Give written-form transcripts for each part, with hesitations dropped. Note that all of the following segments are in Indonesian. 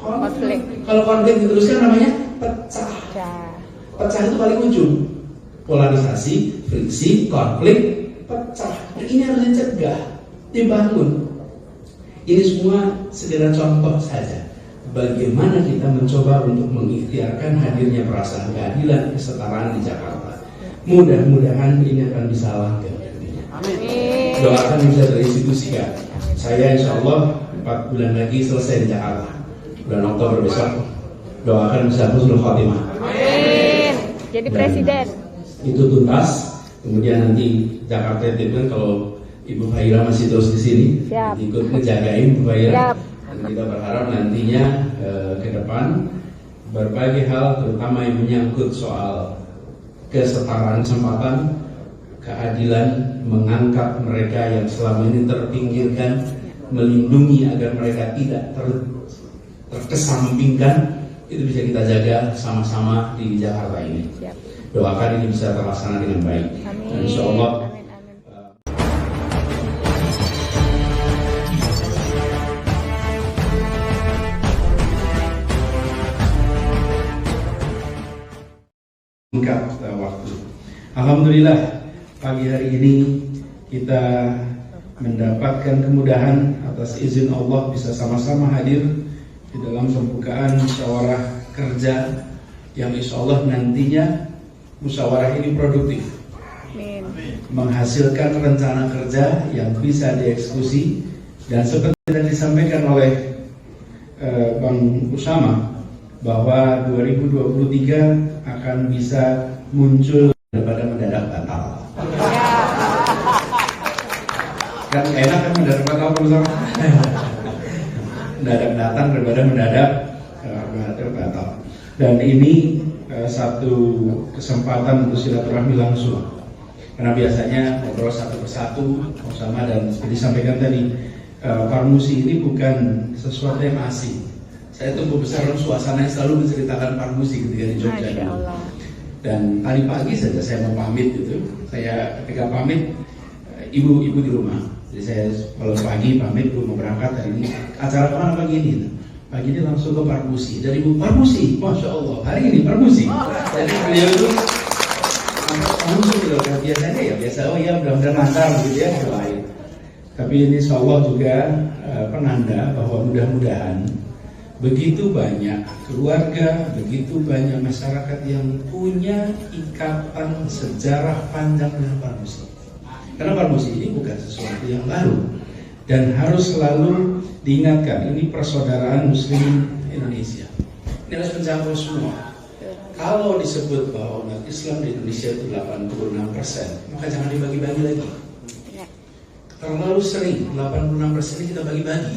konflik. Kalau konflik diteruskan namanya pecah. Pecah itu paling ujung. Polarisasi, friksi, konflik, pecah. Dan ini harus dicegah, dibangun. Ini semua segera contoh saja. Bagaimana kita mencoba untuk mengikhtiarkan hadirnya perasaan keadilan, kesetaraan di Jakarta. Mudah-mudahan ini akan bisa langgeng. Amin. Doakan bisa terinstitusikan. Saya insya Allah 4 bulan lagi selesai di Jakarta. Bulan Oktober besok. Doakan bisa husnul khotimah. Amin. Jadi presiden. Itu tuntas. Kemudian nanti Jakarta itu kalau Ibu Fahira masih terus di sini, siap, ikut ngejagain Bu Fahira. Siap. Dan kita berharap nantinya ke depan berbagai hal, terutama yang menyangkut soal kesetaraan kesempatan, keadilan, mengangkat mereka yang selama ini terpinggirkan, melindungi agar mereka tidak terkesampingkan, itu bisa kita jaga sama-sama di Jakarta ini. Siap. Doakan ini bisa terlaksana dengan baik. Amin. Dan insya Allah singkat waktu. Alhamdulillah pagi hari ini kita mendapatkan kemudahan atas izin Allah bisa sama-sama hadir di dalam pembukaan musyawarah kerja yang insya Allah nantinya musyawarah ini produktif. Amin. Menghasilkan rencana kerja yang bisa dieksekusi dan seperti yang disampaikan oleh Bang Usama bahwa 2023 akan bisa muncul daripada mendadak batal. Kan enak kan mendadak batal bersama. Mendadak datang daripada mendadak batal. Dan ini satu kesempatan untuk silaturahmi langsung. Karena biasanya ngobrol satu persatu sama dan seperti disampaikan tadi, Parmusi ini bukan sesuatu yang asing. Saya tumbuh besar dalam suasana yang selalu menceritakan Parmusi ketika di Jogja. Dan tadi pagi saja saya mau pamit gitu. Saya ketika pamit ibu di rumah. Jadi saya kalau pagi pamit belum mau berangkat hari ini. Acara mana pagi ini? Pagi ini langsung ke Parmusi. Dari Ibu Parmusi, Masya Allah, hari ini Parmusi. Jadi beliau itu langsung gitu kan, biasanya ya biasa, oh ya mudah-mudahan lancar gitu ya, doain. Tapi ini insya Allah juga penanda bahwa mudah-mudahan begitu banyak keluarga, begitu banyak masyarakat yang punya ikatan sejarah panjang dengan Parmusi. Karena Parmusi ini bukan sesuatu yang baru dan harus selalu diingatkan, ini persaudaraan Muslim Indonesia. Ini harus mencakup semua. Kalau disebut bahwa umat Islam di Indonesia itu 86%, maka jangan dibagi-bagi lagi. Terlalu sering 86% ini kita bagi-bagi,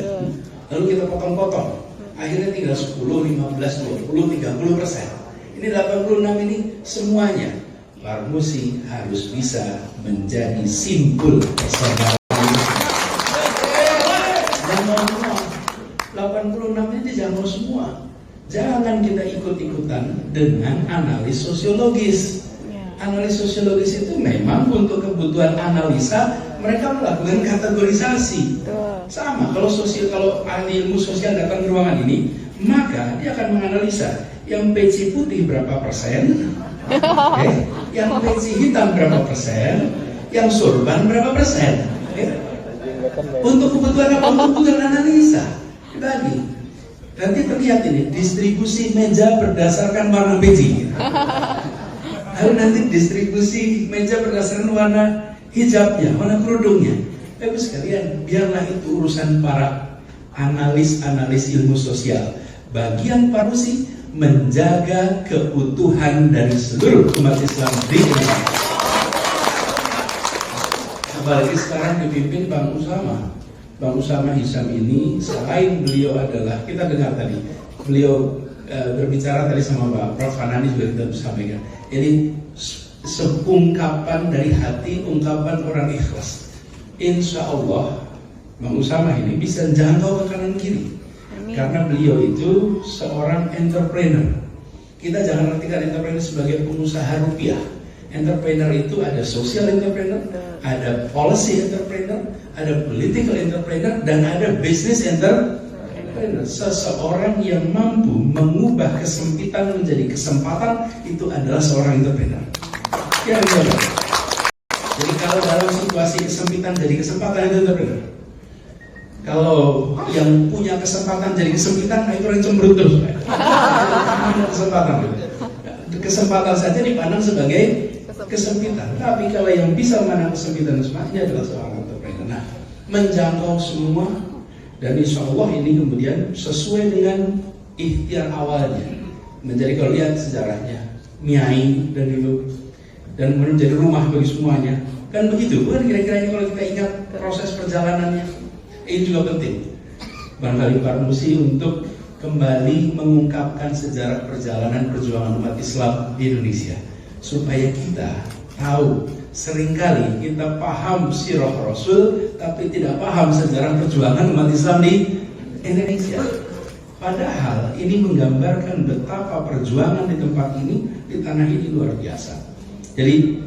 lalu kita potong-potong. Akhirnya tinggal 10, 15, 20, 30%. Ini 86 ini semuanya. Parmusi harus bisa menjadi simbol persaudaraan. Jangan mau 86 ini jangan mau semua. Jangan kita ikut-ikutan dengan analis sosiologis. Analis sosiologis itu memang untuk kebutuhan analisa mereka melakukan kategorisasi. Sama kalau ahli ilmu sosial datang ke ruangan ini, maka dia akan menganalisa yang peci putih berapa persen, yang peci hitam berapa persen, yang sorban berapa persen. Untuk kebutuhan apa? Untuk kebutuhan analisa dibagi. Nanti terlihat ini distribusi meja berdasarkan warna peci. Lalu nanti distribusi meja berdasarkan warna hijabnya, warna kerudungnya. Bapak sekalian, biarlah itu urusan para analis ilmu sosial. Bagian Parmusi menjaga keutuhan dari seluruh umat Islam di Indonesia. Apalagi sekarang dipimpin Bang Usama. Bang Usama Hisham ini selain beliau adalah, kita dengar tadi beliau berbicara tadi sama Pak Prof. Hanani juga kita sampaikan. Ini seungkapan dari hati, ungkapan orang ikhlas. Insya Allah Bang Usama ini bisa jangkau ke kanan kiri. Amin. Karena beliau itu seorang entrepreneur. Kita jangan artikan entrepreneur sebagai pengusaha rupiah. Entrepreneur itu ada social entrepreneur, ada policy entrepreneur, ada political entrepreneur, dan ada business entrepreneur. entrepreneur, seseorang yang mampu mengubah kesempitan menjadi kesempatan, itu adalah seorang entrepreneur. Ya, benar. Jadi kalau dalam situasi kesempitan jadi kesempatan, itu entrepreneur. Kalau yang punya kesempatan jadi kesempitan, itu orang cemberut terus. Kesempatan gitu. Kesempatan saja dipandang sebagai kesempitan. Tapi kalau yang bisa memandang kesempitan semuanya adalah seorang entrepreneur. Nah, menjangkau semua, dan insya Allah ini kemudian sesuai dengan ikhtiar awalnya. Menjadi, kalau lihat sejarahnya, Miai dan dulu, dan menjadi rumah bagi semuanya. Kan begitu, bukan kira-kira kalau kita ingat proses perjalanannya. Ini juga penting. Barangkali Pak Musi untuk kembali mengungkapkan sejarah perjalanan perjuangan umat Islam di Indonesia, supaya kita tahu. Seringkali kita paham sirah Rasul, tapi tidak paham sejarah perjuangan umat Islam di Indonesia. Padahal ini menggambarkan betapa perjuangan di tempat ini, di tanah ini luar biasa. Jadi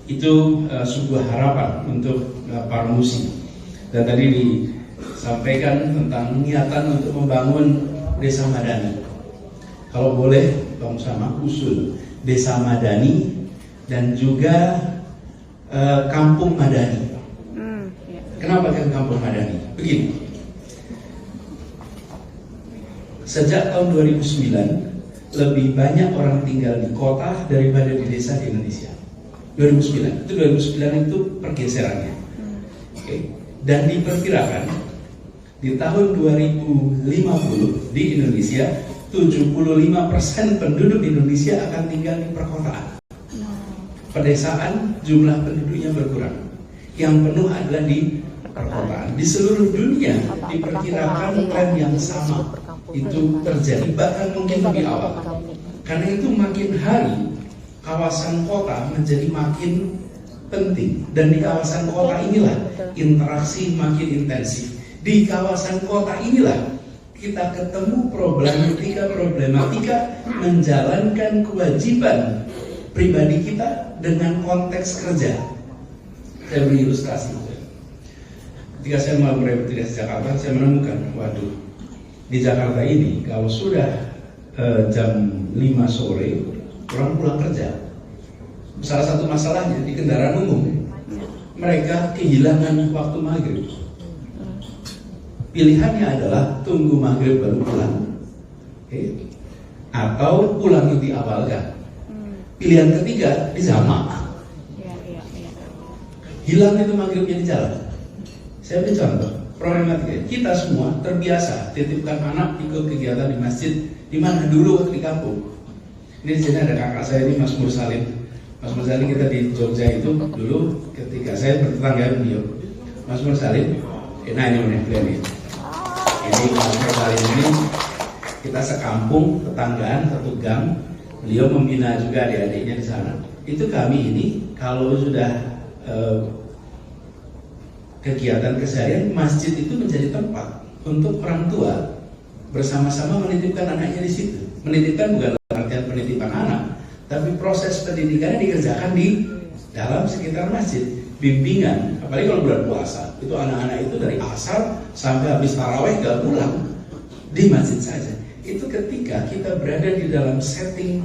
itu sebuah harapan untuk Parmusi. Dan tadi disampaikan tentang niatan untuk membangun desa madani. Kalau boleh, Bang Sama usul desa madani dan juga kampung madani. Kenapa kan kampung madani? Begini. Sejak tahun 2009 lebih banyak orang tinggal di kota daripada di desa di Indonesia. 2009 itu pergeserannya. Oke. Dan diperkirakan di tahun 2050 di Indonesia 75% penduduk Indonesia akan tinggal di perkotaan. Pedesaan jumlah penduduknya berkurang. Yang penuh adalah di perkotaan. Di seluruh dunia diperkirakan tren yang sama itu terjadi, bahkan mungkin lebih awal. Karena itu makin hari kawasan kota menjadi makin penting, dan di kawasan kota inilah interaksi makin intensif. Di kawasan kota inilah kita ketemu problematika menjalankan kewajiban pribadi kita dengan konteks kerja. Saya beri ilustrasi. Ketika saya mulai bekerja di Jakarta, saya menemukan, waduh, di Jakarta ini kalau sudah jam 5 sore orang pulang kerja. Salah satu masalahnya di kendaraan umum, mereka kehilangan waktu maghrib. Pilihannya adalah tunggu maghrib baru pulang, atau pulang lebih awal kan. Pilihan ketiga di jamak. Hilang itu maghribnya di jalan. Saya beri contoh, problematika. Kita semua terbiasa titipkan anak ikut kegiatan di masjid, di mana dulu waktu di kampung. Ini di sini ada kakak saya ini, Mas Mursalim. Mas Mursalim kita di Jogja itu dulu ketika saya bertetangga beliau. Mas Mursalim, nah ini beliau ini. Ini Mas Mursalim ini kita sekampung, tetanggaan, satu gang. Beliau membina juga adik-adiknya di sana. Itu kami ini kalau sudah kegiatan keseharian, masjid itu menjadi tempat untuk orang tua bersama-sama menitipkan anaknya di situ. Menitipkan bukan artian penitipan anak, tapi proses pendidikannya dikerjakan di dalam sekitar masjid. Bimbingan, apalagi kalau bulan puasa, itu anak-anak itu dari asar sampai habis taraweh gak pulang, di masjid saja. Itu ketika kita berada di dalam setting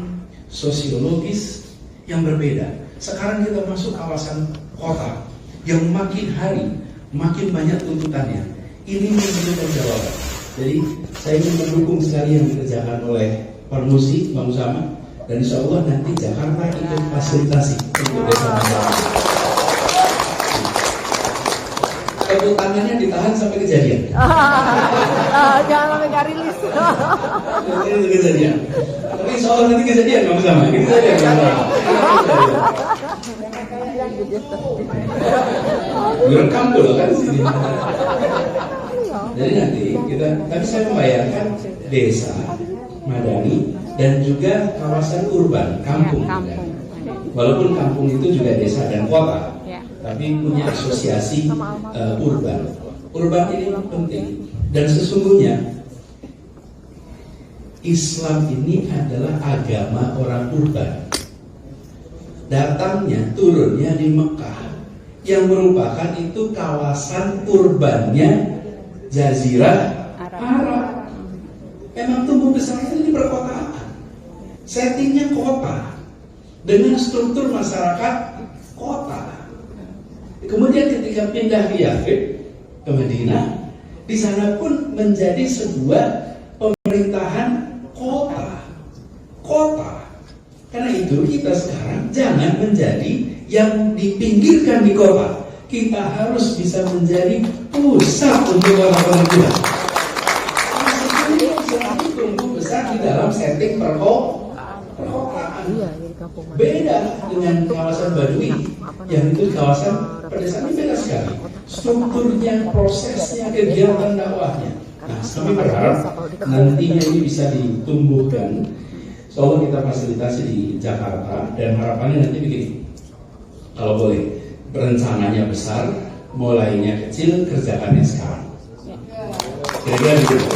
sosiologis yang berbeda. Sekarang kita masuk kawasan kota yang makin hari makin banyak tuntutannya. Ini membutuhkan jawaban. Jadi saya ingin mendukung sekali yang dikerjakan oleh Parmusi, Bang Usama, dan insya Allah nanti Jakarta ikut fasilitasi untuk desa madani. Tepuk tangannya ditahan sampai kejadian. Jangan sampai gak rilis. Itu kejadian. Tapi insya Allah nanti kejadian, Bang Usama. Ini kejadian, Bang Usama. Direkam dulu kan di sini. Jadi nanti kita, tapi saya membayangkan desa madani dan juga kawasan urban, kampung. Ya. Walaupun kampung itu juga desa dan kota, tapi punya asosiasi urban. Urban ini penting, dan sesungguhnya Islam ini adalah agama orang urban. Datangnya, turunnya di Mekah, yang merupakan itu kawasan urbannya Jazirah Arab. tumbuh besarnya di perkotaan. Settingnya kota dengan struktur masyarakat kota. Kemudian ketika pindah ke Yathrib, ke Madinah, di sana pun menjadi sebuah pemerintahan kota. Karena itu kita sekarang jangan menjadi yang dipinggirkan di kota. Kita harus bisa menjadi pusat untuk orang-orang kita. Tumbuh besar di dalam setting perkotaan. Beda dengan kawasan Badui, yang itu kawasan pedesaan, beda sekali. Strukturnya, prosesnya, kegiatan dakwahnya. Nah, kami berharap nantinya ini bisa ditumbuhkan. Soalnya kita fasilitasi di Jakarta, dan harapannya nanti begini, kalau boleh, rencananya besar, mulainya kecil, kerjakannya sekarang. Kira-kira begitu.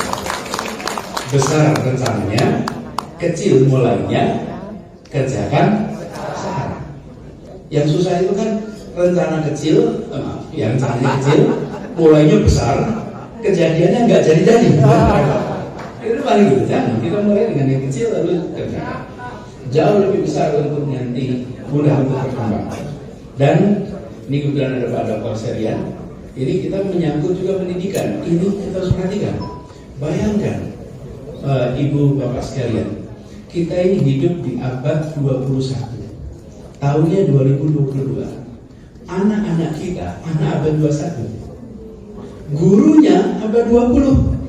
Besar rencananya, kecil mulainya, kerjakan sekarang. Yang susah itu kan rencana kecil, yang rencananya kecil, mulainya besar, kejadiannya nggak jadi-jadi. Itu paling gitu, jangan kita mulai dengan yang kecil lalu kerjakan. Jauh lebih besar untuk nanti mudah untuk berkembang. Dan ini kebetulan ada Pak Dr. Serian. Ini kita menyangkut juga pendidikan. Ini kita harus perhatikan. Bayangkan, Ibu Bapak sekalian, kita ini hidup di abad 21. Tahunnya 2022. Anak-anak kita, anak abad 21. Gurunya abad 20.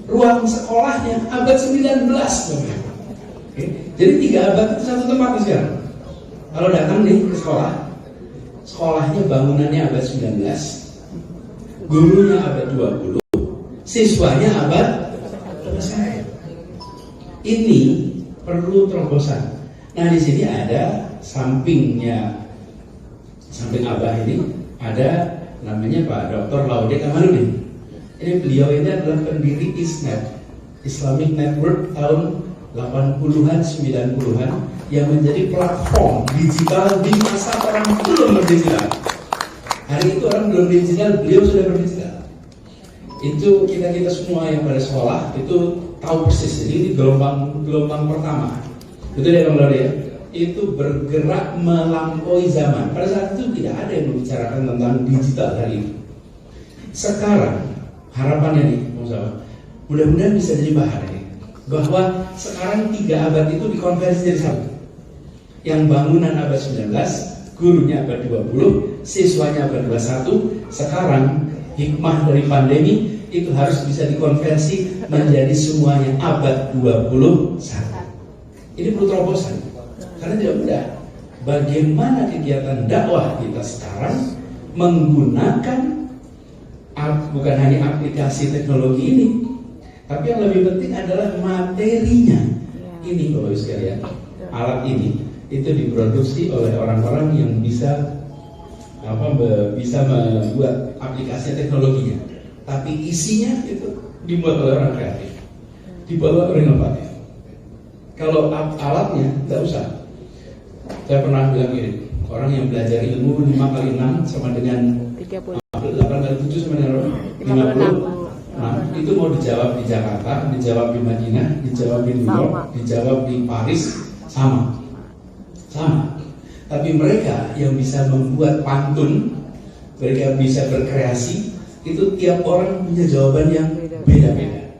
Ruang sekolahnya abad 19. Jadi 3 abad itu satu tempat sekarang. Kalau datang nih ke sekolah, sekolahnya bangunannya abad 19, gurunya abad 20, siswanya abad 21. Ini perlu terobosan. Nah, di sini ada samping Abah ini ada namanya Pak Dr. Laude Kamaludin. Ini beliau ini adalah pendiri ISNET, Islamic Network, tahun 80-an, 90-an, yang menjadi platform digital di masa orang belum berdigital. Hari itu orang belum digital, beliau sudah berdigital. Itu kita semua yang pada sekolah itu tahu persis. Ini gelombang pertama. Betul ya Bang Laude ya? Itu bergerak melampaui zaman. Pada saat itu tidak ada yang membicarakan tentang digital hari ini. Sekarang harapannya nih, mudah-mudahan bisa jadi bahan ini, bahwa sekarang 3 abad itu dikonversi jadi satu. Yang bangunan abad 19, gurunya abad 20, siswanya abad 21. Sekarang hikmah dari pandemi itu harus bisa dikonversi menjadi semuanya abad 21. Ini perlu terobosan, karena tidak mudah. Bagaimana kegiatan dakwah kita sekarang menggunakan bukan hanya aplikasi teknologi ini, tapi yang lebih penting adalah materinya. Ini Bapak Ibu sekalian, alat ini itu diproduksi oleh orang-orang yang bisa membuat aplikasi teknologinya, tapi isinya itu dibuat oleh orang kreatif, dibuat oleh orang inovatif. Kalau alatnya tidak usah. Saya pernah bilang gini, orang yang belajar ilmu 5 kali 6 sama dengan 30. 8 kali 7 sama dengan 50. Nah, itu mau dijawab di Jakarta, dijawab di Madinah, dijawab di New York, dijawab di Paris, sama. Tapi mereka yang bisa membuat pantun, mereka bisa berkreasi, itu tiap orang punya jawaban yang beda-beda.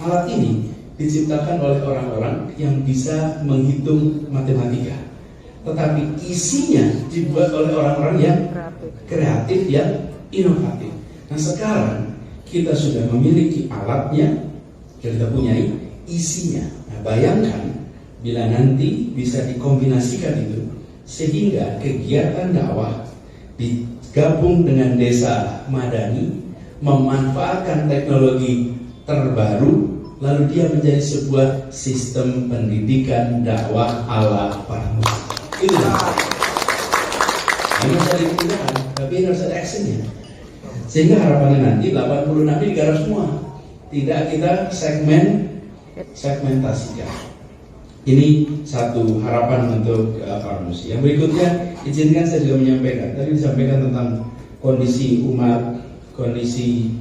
Alat ini diciptakan oleh orang-orang yang bisa menghitung matematika, tetapi isinya dibuat oleh orang-orang yang kreatif, yang inovatif. Nah, sekarang kita sudah memiliki alatnya, kita punya isinya. Nah, bayangkan bila nanti bisa dikombinasikan itu, sehingga kegiatan dakwah digabung dengan desa madani, memanfaatkan teknologi terbaru, lalu dia menjadi sebuah sistem pendidikan dakwah ala para muslim. Itu ini harus ada kebijakan, tapi ini harus ada actionnya. Sehingga harapannya nanti 80 nabi digarap semua, tidak kita segmentasikan. Ini satu harapan untuk para muslim. Yang berikutnya, izinkan saya juga menyampaikan. Tadi disampaikan tentang kondisi umat, kondisi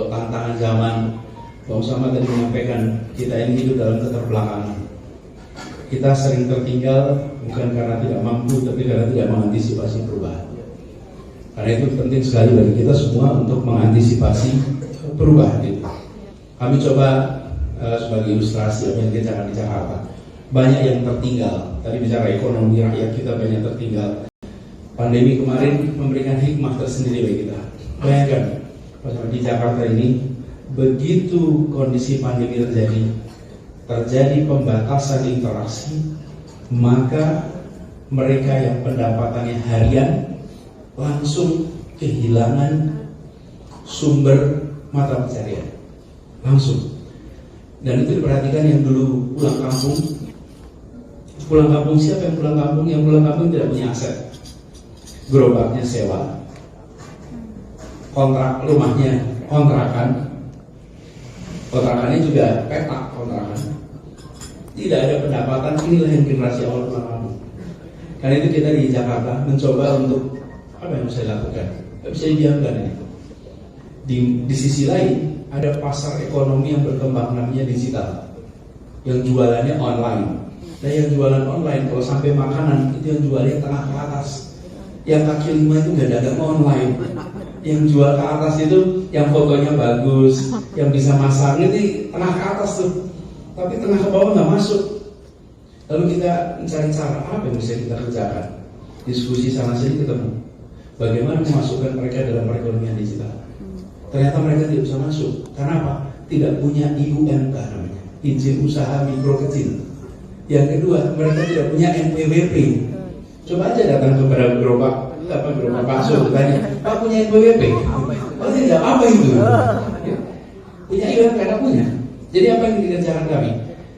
tantangan zaman. Bang Usama tadi menyampaikan kita ini hidup dalam keterbelakangan. Kita sering tertinggal bukan karena tidak mampu, tapi karena tidak mengantisipasi perubahan. Karena itu penting sekali bagi kita semua untuk mengantisipasi perubahan itu. Kami coba sebagai ilustrasi apa yang kita di Jakarta. Banyak yang tertinggal. Tadi bicara ekonomi rakyat kita banyak tertinggal. Pandemi kemarin memberikan hikmah tersendiri bagi kita. Bayangkan, di Jakarta ini begitu kondisi pandemi terjadi pembatasan interaksi, maka mereka yang pendapatannya harian langsung kehilangan sumber mata pencarian langsung. Dan itu diperhatikan yang dulu pulang kampung siapa yang pulang kampung? Yang pulang kampung tidak punya aset, gerobaknya sewa, kontrak rumahnya kontrakannya juga petak kontrakan, tidak ada pendapatan. Inilah yang generasi awal pulang kampung. Karena itu kita di Jakarta mencoba untuk apa yang bisa dilakukan? Tidak bisa didiamkan ini. Di sisi lain ada pasar ekonomi yang berkembang namanya digital, yang jualannya online. Nah yang jualan online kalau sampai makanan itu yang jualnya tengah ke atas. Yang kaki lima itu nggak dagang online. Yang jual ke atas itu yang fotonya bagus, yang bisa masak itu tengah ke atas tuh. Tapi tengah ke bawah nggak masuk. Lalu kita mencari cara apa yang bisa kita kerjakan. Diskusi sana sini ketemu. Bagaimana memasukkan mereka dalam perekonomian digital. Ternyata mereka tidak bisa masuk. Karena apa? Tidak punya IUMK namanya, izin usaha mikro kecil. Yang kedua, mereka tidak punya NPWP. Coba aja datang kepada gerobak bakso tanya, Pak punya NPWP? Oh tidak, apa itu? Punya IUMK, tidak punya. Jadi apa yang dikerjakan kami?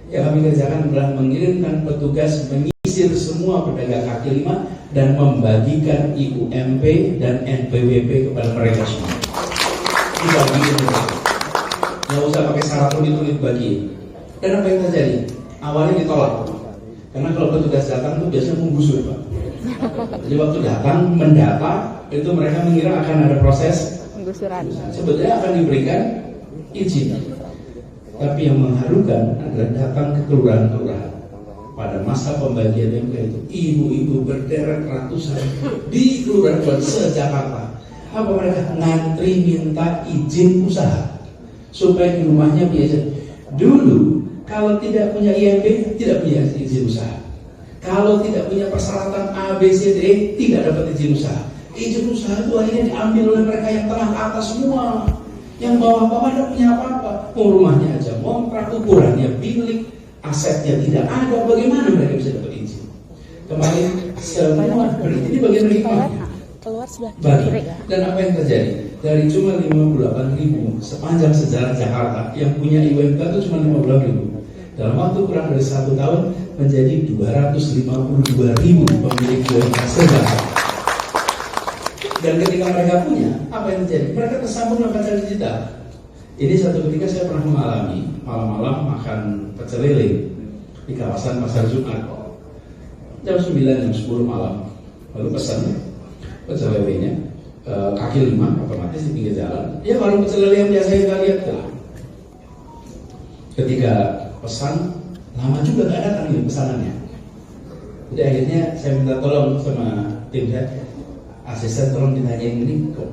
Yang kami kerjakan adalah mengirimkan petugas menyisir semua pedagang kaki lima dan membagikan IUMP dan NPWP kepada mereka semua. Dibagi, nggak usah pakai syarat tulis bagi. Dan apa yang terjadi? Awalnya ditolak, karena kalau petugas datang itu biasanya menggusur, Pak. Jadi waktu datang mendata itu mereka mengira akan ada proses penggusuran. Sebetulnya akan diberikan izin. Tapi yang mengharukan adalah datang ke kelurahan-kelurahan. Pada masa pembagian MK itu, ibu-ibu berderet ratusan di kelurahan se-Jakarta. Apa mereka ngantri minta izin usaha supaya di rumahnya biasa. Dulu kalau tidak punya IMP tidak punya izin usaha. Kalau tidak punya persyaratan ABCD tidak dapat izin usaha. Izin usaha itu akhirnya diambil oleh mereka yang tengah ke atas semua. Yang bawah-bawah tidak punya apa-apa. Rumahnya aja ngontrak, ukurannya bilik, asetnya tidak ada. Bagaimana mereka bisa dapat izin? Kemarin semua ini bagian dari hikmahnya. Keluar sebelah kiri. Dan apa yang terjadi? Dari cuma 58.000 sepanjang sejarah Jakarta yang punya IUMK itu cuma 50.000. Dalam waktu kurang dari 1 tahun menjadi 252.000 pemilik IUMK se-Jakarta. Dan ketika mereka punya, apa yang terjadi? Mereka tersambung dengan pasar digital. Ini satu ketika saya pernah mengalami malam-malam makan pecel lele di kawasan Pasar Jumat jam 9 jam 10 malam. Lalu pesan pecel lelenya kaki lima otomatis di pinggir jalan. Ya kalau pecel lele yang biasa kita lihat lah. Ketika pesan lama juga nggak datang nih pesanannya. Jadi akhirnya saya minta tolong sama tim saya, asisten tolong ditanyain ini kok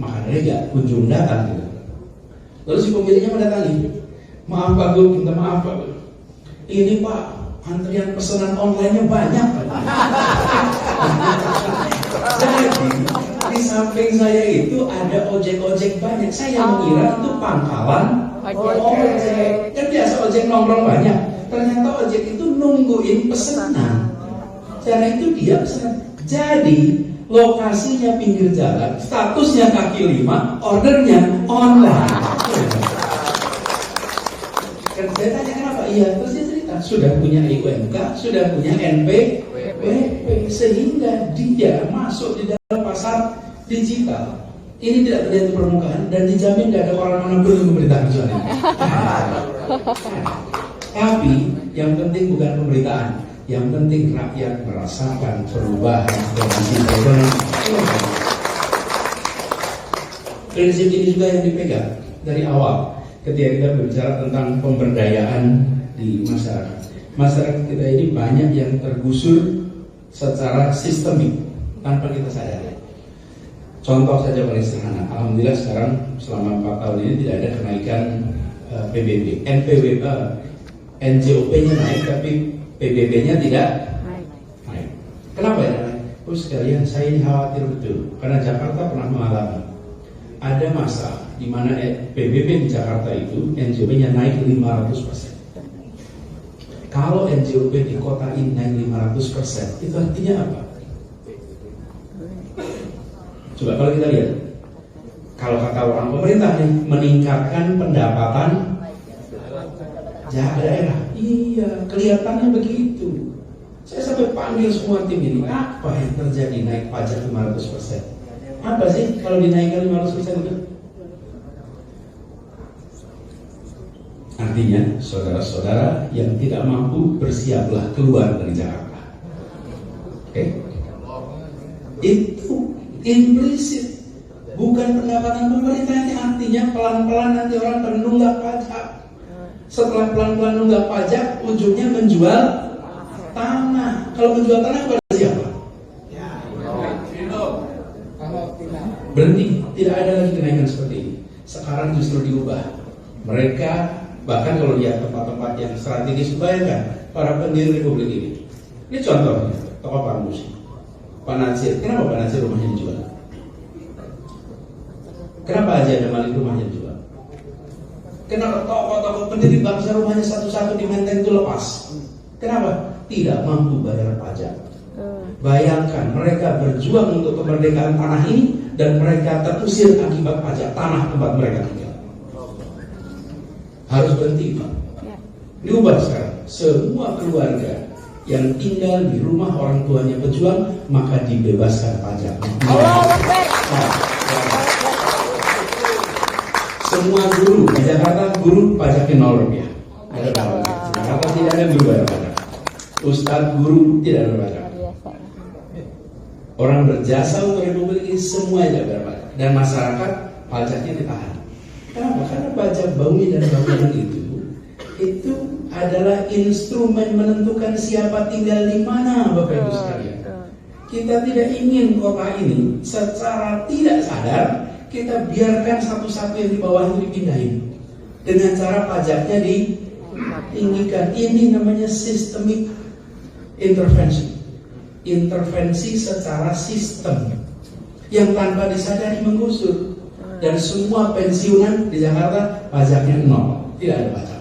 makanannya nggak kunjung datang gitu. Lalu si pemiliknya mendatangi, maaf Pak Gu, minta maaf Pak Gu. Ini Pak, antrian pesanan online-nya banyak Pak. Jadi di samping saya itu ada ojek-ojek banyak. Saya mengira itu pangkalan ojek. Kan biasa ojek nongkrong banyak. Ternyata ojek itu nungguin pesanan. Karena itu dia pesanan. Jadi lokasinya pinggir jalan, statusnya kaki lima, ordernya online. Kan saya tanya kenapa? Iya, terus dia cerita sudah punya IUMK, sudah punya NPWP, sehingga dia masuk di dalam pasar digital. Ini tidak terjadi di permukaan dan dijamin tidak ada orang mana pun yang memberitakan soal ini. Tapi yang penting bukan pemberitaan. Yang penting rakyat merasakan perubahan kondisi ekonomi. Prinsip ini juga yang dipegang dari awal. ketika kita berbicara tentang pemberdayaan di masyarakat. Masyarakat kita ini banyak yang tergusur secara sistemik tanpa kita sadari. Contoh saja paling sederhana, alhamdulillah sekarang selama 4 tahun ini tidak ada kenaikan PBB, NJOP-nya naik tapi PBB-nya tidak naik. Kenapa ya? Sekalian saya ini khawatir betul karena Jakarta pernah mengalami ada masa di mana PBB di Jakarta itu NJOP-nya naik 500%. Kalau NJOP di kota ini naik 500%, itu artinya apa? Coba kalau kita lihat, kalau kata orang pemerintah nih, meningkatkan pendapatan daerah. Iya, kelihatannya begitu. Saya sampai panggil semua tim ini, apa yang terjadi naik pajak 500%? Apa sih kalau dinaikkan 500% itu? Artinya, saudara-saudara yang tidak mampu bersiaplah keluar dari Jakarta. Oke? Itu implisit, bukan pendapatan pemerintah. Ini artinya pelan-pelan nanti orang menunggak pajak. Setelah pelan-pelan nunggak pajak, ujungnya menjual tanah. Kalau menjual tanah kepada siapa? Berhenti, tidak ada lagi kenaikan seperti ini. Sekarang justru diubah. Mereka bahkan kalau lihat tempat-tempat yang strategis, bayangkan para pendiri republik ini. Ini contohnya, tokoh Pak Musi, Pak Nasir. Kenapa Pak Nasir rumahnya dijual? Kenapa aja ada Malik rumahnya dijual? Kenapa tokoh-tokoh pendiri bangsa rumahnya satu-satu di Menteng itu lepas? Kenapa? Tidak mampu bayar pajak. Bayangkan mereka berjuang untuk kemerdekaan tanah ini dan mereka terusir akibat pajak tanah tempat mereka tinggal. Harus berhenti, Pak. Diubah sekarang. Semua keluarga yang tinggal di rumah orang tuanya pejuang, maka dibebaskan pajak. Semua guru di Jakarta, guru pajaknya 0 rupiah. Ada di Jakarta tidak ada guru bayar pajak. Ustadz guru tidak ada pajak. Orang berjasa untuk republik ini semua tidak bayar pajak. Dan masyarakat pajaknya ditahan. Kenapa? Karena pajak bangunan dan bangunan itu adalah instrumen menentukan siapa tinggal di mana, Bapak Ibu sekalian. Kita tidak ingin kota ini secara tidak sadar kita biarkan satu-satu yang di bawah itu dipindahin dengan cara pajaknya ditinggikan. Ini namanya systemic intervention, intervensi secara sistem yang tanpa disadari menggusur. Dan semua pensiunan di Jakarta pajaknya 0, tidak ada pajak.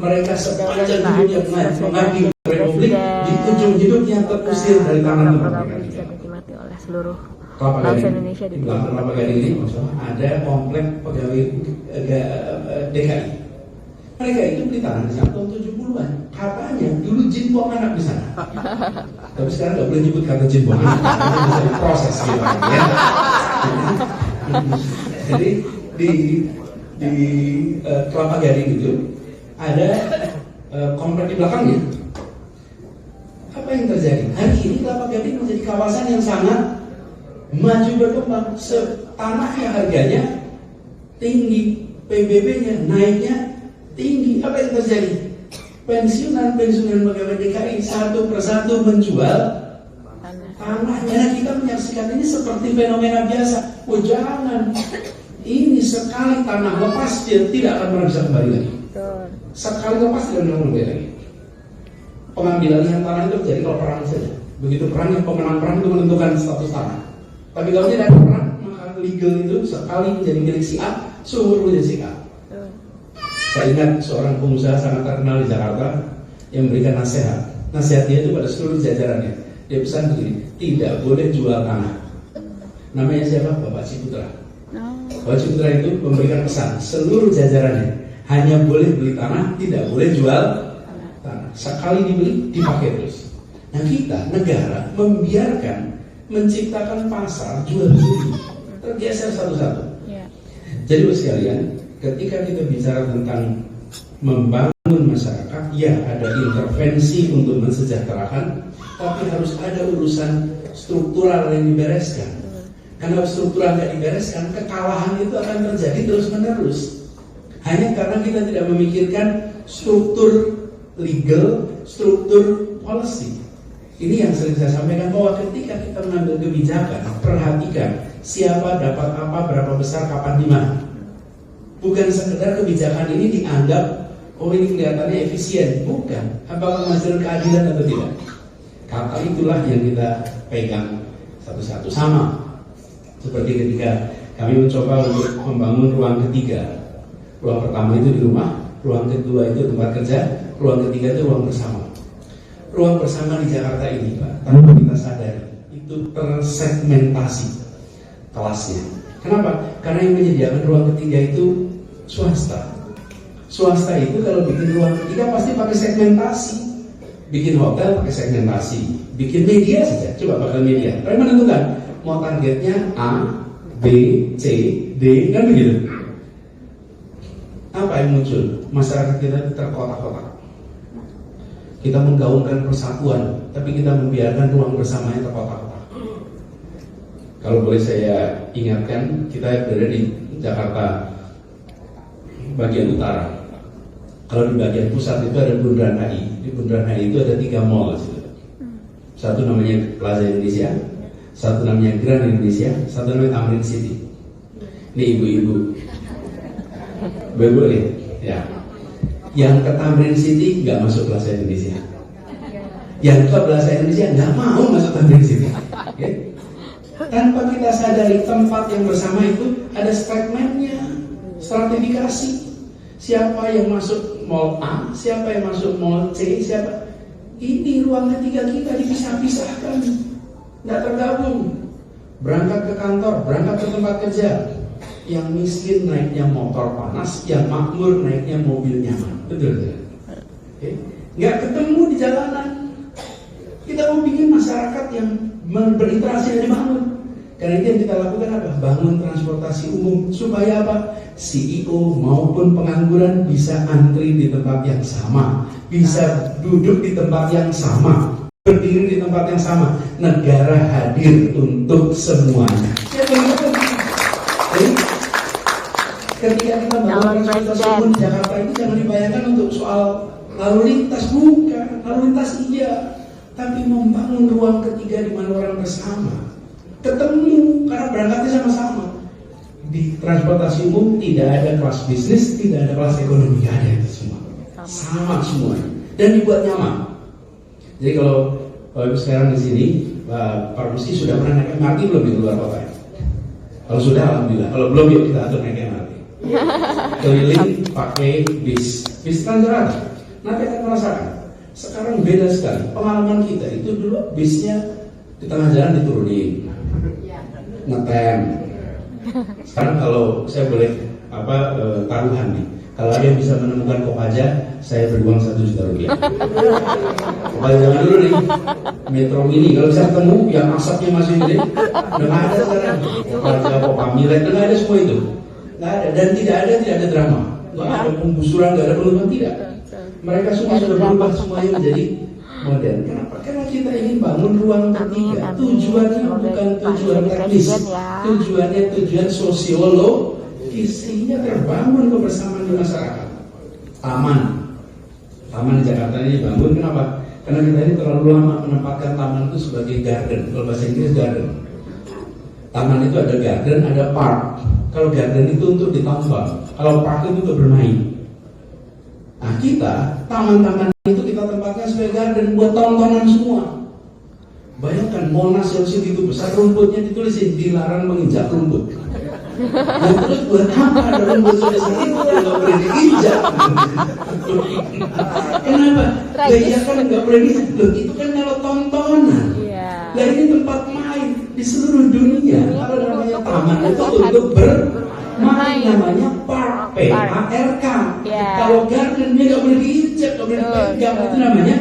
Mereka sepanjang hidupnya mengabdi republik, di ujung hidupnya terusir dari tanah tempat mereka tinggal. Dinikmati oleh seluruh Kelapa bangsa Indonesia di belakang Kelapa Gading ini ada komplek pegawai DKI. Mereka itu beli tanah di sana tahun 70-an. Katanya dulu jin buang anak di sana. Tapi sekarang nggak boleh nyebut kata jin buang anak, karena bisa diproses gitu ya. Jadi di Kelapa Gading itu ada komplek di belakangnya. Apa yang terjadi? Hari ini Kelapa Gading menjadi kawasan yang sangat maju berkembang. Tanahnya harganya tinggi, PBB-nya naiknya tinggi. Apa yang terjadi? Pensiunan pegawai DKI satu persatu menjual tanahnya. Nah, kita menyaksikan ini seperti fenomena biasa. Oh jangan, ini sekali tanah lepas dia tidak akan pernah bisa kembali lagi. Sekali lepas tidak akan kembali lagi. Pengambilan tanah itu terjadi kalau perang saja. Begitu perang, yang pemenang perang itu menentukan status tanah. Tapi kalau tidak ada perang, maka legal itu sekali menjadi milik si A, seumur menjadi si A. Saya ingat seorang pengusaha sangat terkenal di Jakarta yang memberikan nasihat. Nasihat dia itu pada seluruh jajarannya. Dia pesan begini, tidak boleh jual tanah. Namanya siapa? Bapak Ciputra. Bapak Ciputra itu memberikan pesan seluruh jajarannya hanya boleh beli tanah, tidak boleh jual tanah. Sekali dibeli, dipakai terus. Nah kita, negara, membiarkan menciptakan pasar jual beli, tergeser satu-satu. Jadi sekalian, ketika kita bicara tentang membangun masyarakat, ya ada intervensi untuk mensejahterakan, tapi harus ada urusan struktural yang dibereskan. Karena struktural nggak dibereskan, kekalahan itu akan terjadi terus-menerus. Hanya karena kita tidak memikirkan struktur legal, struktur policy. Ini yang sering saya sampaikan, bahwa ketika kita mengambil kebijakan, perhatikan siapa dapat apa, berapa besar, kapan, di mana. Bukan sekedar kebijakan ini dianggap, oh ini kelihatannya efisien. Bukan. Apakah menghasilkan keadilan atau tidak? Kata itulah yang kita pegang satu-satu. Sama seperti ketika kami mencoba untuk membangun ruang ketiga. Ruang pertama itu di rumah, ruang kedua itu tempat kerja, ruang ketiga itu ruang bersama. Ruang bersama di Jakarta ini, Pak, tanpa kita sadari, itu tersegmentasi kelasnya. Kenapa? Karena yang menyediakan ruang ketiga itu swasta. Swasta itu kalau bikin ruang ketiga pasti pakai segmentasi. Bikin hotel pakai segmentasi, bikin media saja, coba pakai media. Tapi menentukan mau targetnya A, B, C, D, kan begitu. Apa yang muncul? Masyarakat kita terkotak-kotak. Kita menggaungkan persatuan, tapi kita membiarkan ruang bersamanya terkotak-kotak. Kalau boleh saya ingatkan, kita berada di Jakarta bagian utara. Kalau di bagian pusat itu ada Bundaran HI. Di Bundaran HI itu ada 3 mall. Satu namanya Plaza Indonesia, satu namanya Grand Indonesia, satu namanya Tamrin City. Ini ibu-ibu. Boleh ya. Yang ke Tamrin City nggak masuk Plaza Indonesia. Yang ke Plaza Indonesia nggak mau masuk Tamrin City. Okay? Tanpa kita sadari tempat yang bersama itu ada segmennya, stratifikasi. Siapa yang masuk mall A, siapa yang masuk mall C, siapa. Ini ruang ketiga kita dipisah-pisahkan, nggak tergabung. Berangkat ke kantor, berangkat ke tempat kerja. Yang miskin naiknya motor panas, yang makmur naiknya mobil nyaman. Betul. Okay? Nggak ketemu di jalanan. Kita mau bikin masyarakat yang berinteraksi dan dibangun. Karena itu yang kita lakukan apa? Bangun transportasi umum. Supaya apa? CEO maupun pengangguran bisa antri di tempat yang sama, bisa duduk di tempat yang sama, berdiri di tempat yang sama. Negara hadir untuk semuanya. Ketika kita bangun transportasi umum di Jakarta ini, jangan dibayangkan untuk soal lalu lintas, bukan. Lalu lintas iya, tapi membangun ruang ketiga di mana orang bersama, ketemu, karena berangkatnya sama-sama. Di transportasi umum tidak ada kelas bisnis, tidak ada kelas ekonomi, tidak ada itu semua, sama semua, dan dibuat nyaman. Jadi kalau Ibu sekarang di sini, Pak Rusdi sudah pernah naik MRT belum di luar kota? Kalau sudah, alhamdulillah. Kalau belum, yuk kita atur naik MRT. Keliling pakai bis Transjakarta. Nanti akan merasakan. Sekarang beda sekali. Pengalaman kita itu dulu bisnya di tengah jalan diturunin, ngetem. Sekarang kalau saya boleh taruhan nih, kalau ada yang bisa menemukan Kopaja, saya beri uang 1 juta rupiah. Kopaja zaman dulu nih, Metro Mini, kalau bisa ketemu yang asapnya masih gede, nggak ada sekarang. Kopaja, Kopamilet, nggak ada semua itu, nggak ada, dan tidak ada drama, nggak ada penggusuran, nggak ada penutupan, tidak. Mereka semua sudah berubah semuanya menjadi modern. Kenapa? Karena kita ingin bangun ruang ketiga. Tujuannya bukan tujuan teknis, tujuannya tujuan sosiologis, sehingga terbangun kebersamaan di masyarakat. Taman di Jakarta ini dibangun, kenapa? Karena kita ini terlalu lama menempatkan taman itu sebagai garden. Kalau bahasa Inggris garden. Taman itu ada garden, ada park. Kalau garden itu untuk ditambang, kalau park itu untuk bermain. Nah kita, taman-taman itu kita tempatkan sebagai garden buat tontonan semua. Bayangkan Monas yang segitu besar, rumputnya ditulisin dilarang menginjak rumput. Ya terus buat apa ada rumput sebesar itu nggak boleh diinjak? Kenapa? Ya kan nggak boleh diinjak. Loh, itu kan kalau tontonan. Nah ini tempat main di seluruh dunia. Kalau namanya taman itu untuk bermain, namanya park, P-A-R-K. Kalau garden dia nggak boleh diinjak, nggak boleh dipegang, itu namanya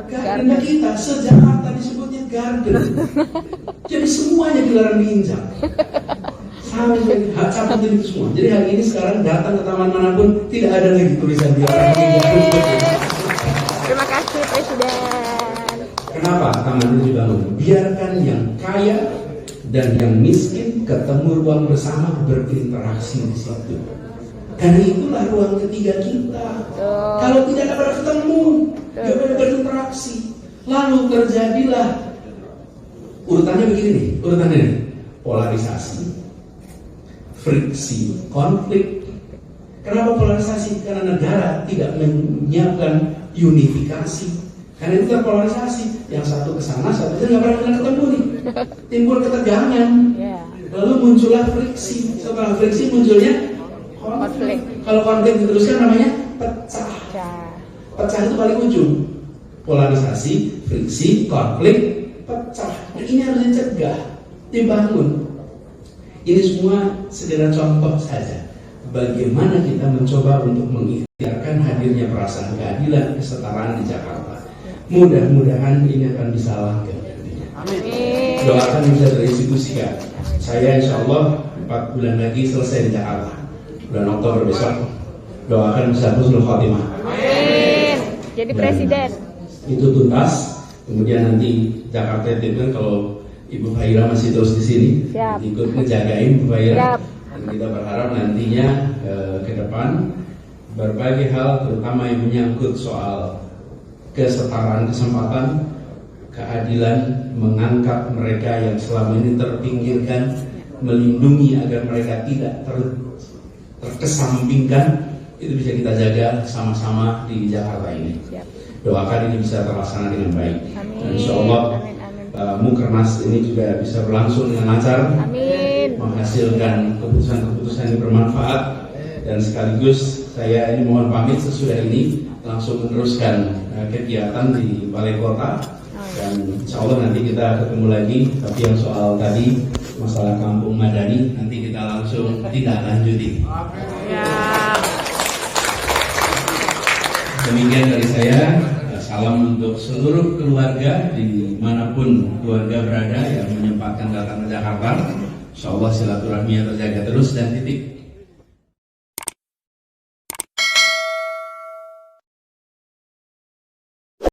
garden kita. Sejakarta disebutnya garden. Jadi semuanya dilarang diinjak. Sama sekali, hak cabut itu semua. Jadi hari ini sekarang datang ke taman manapun tidak ada lagi tulisan dilarang diinjak. Terima kasih Presiden. Kenapa taman itu dibangun? Biarkan yang kaya dan yang miskin ketemu ruang bersama, berinteraksi di situ. Karena itulah ruang ketiga kita. Kalau tidak ada bertemu, tidak ada berinteraksi, lalu terjadilah urutannya begini nih, urutannya nih. Polarisasi, friksi, konflik. Kenapa polarisasi? Karena negara tidak menyiapkan unifikasi. Karena itu terpolarisasi. Yang satu ke sana, satu nggak pernah ketemu nih. Timbul ketegangan. Lalu muncullah friksi. Setelah friksi munculnya konflik. Kalau konflik diteruskan namanya pecah. Pecah itu paling ujung. Polarisasi, friksi, konflik, pecah. Nah, ini harus dicegah, dibangun. Ini semua sekedar contoh saja. Bagaimana kita mencoba untuk mengikhtiarkan hadirnya perasaan keadilan, kesetaraan di Jakarta. Mudah-mudahan ini akan bisa langgeng. Doakan bisa terinstitusikan. Saya insya Allah 4 bulan lagi selesai di Jakarta. Bulan Oktober besok. Doakan bisa husnul khotimah. Amin. Jadi presiden. Itu tuntas. Kemudian nanti Jakarta itu kalau Ibu Fahira masih terus di sini, ikut ngejagain Bu Fahira. Dan kita berharap nantinya ke depan berbagai hal, terutama yang menyangkut soal kesetaraan kesempatan, keadilan, mengangkat mereka yang selama ini terpinggirkan, melindungi agar mereka tidak terkesampingkan, itu bisa kita jaga sama-sama di Jakarta ini. Doakan ini bisa terlaksana dengan baik. Dan insya Allah Mukernas ini juga bisa berlangsung dengan lancar. Amin. Menghasilkan keputusan-keputusan yang bermanfaat. Dan sekaligus saya ini mohon pamit sesudah ini langsung meneruskan kegiatan di Balai Kota. Dan insya Allah nanti kita ketemu lagi. Tapi yang soal tadi masalah kampung Madani nanti kita langsung tidak lanjuti. Demikian dari saya. Salam untuk seluruh keluarga dimanapun keluarga berada yang menyempatkan datang ke Jakarta. Insya Allah silaturahminya terjaga terus dan titik.